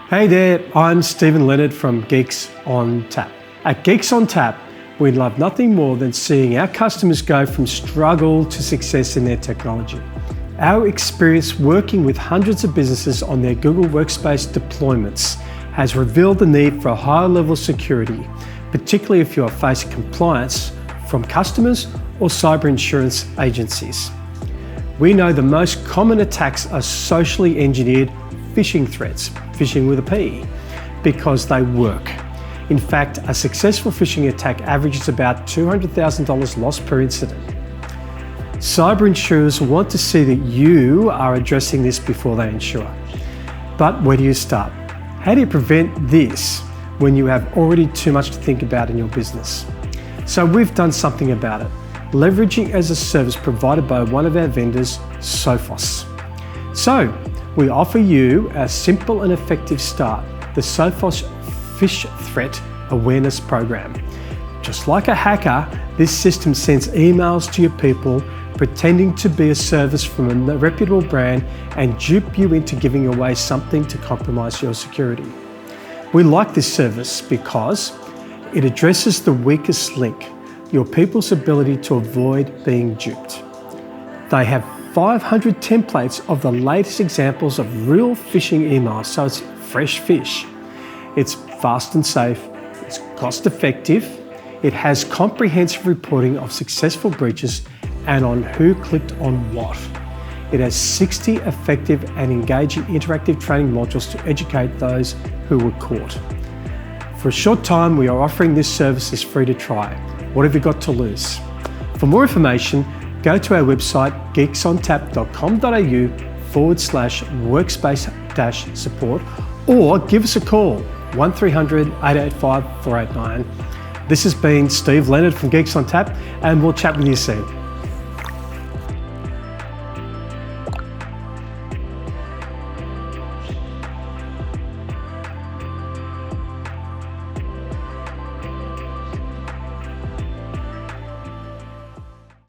Hey there, I'm Stephen Leonard from Geeks on Tap. At Geeks on Tap, we love nothing more than seeing our customers go from struggle to success in their technology. Our experience working with hundreds of businesses on their Google Workspace deployments has revealed the need for a higher level of security, particularly if you are facing compliance from customers or cyber insurance agencies. We know the most common attacks are socially engineered phishing threats, phishing with a P, because they work. In fact, a successful phishing attack averages about $200,000 lost per incident. Cyber insurers want to see that you are addressing this before they insure. But where do you start? How do you prevent this when you have already too much to think about in your business? So we've done something about it, leveraging as a service provided by one of our vendors, Sophos. So we offer you a simple and effective start, the Sophos Phish Threat Awareness Program. Just like a hacker, this system sends emails to your people pretending to be a service from a reputable brand and dupe you into giving away something to compromise your security. We like this service because it addresses the weakest link, your people's ability to avoid being duped. They have 500 templates of the latest examples of real phishing emails, so it's fresh fish. It's fast and safe, it's cost effective, it has comprehensive reporting of successful breaches and on who clicked on what. It has 60 effective and engaging interactive training modules to educate those who were caught. For a short time, we are offering this service as free to try. What have you got to lose? For more information, go to our website geeksontap.com.au/workspace-support or give us a call 1300 885 489. This has been Steve Leonard from Geeks on Tap, and we'll chat with you soon.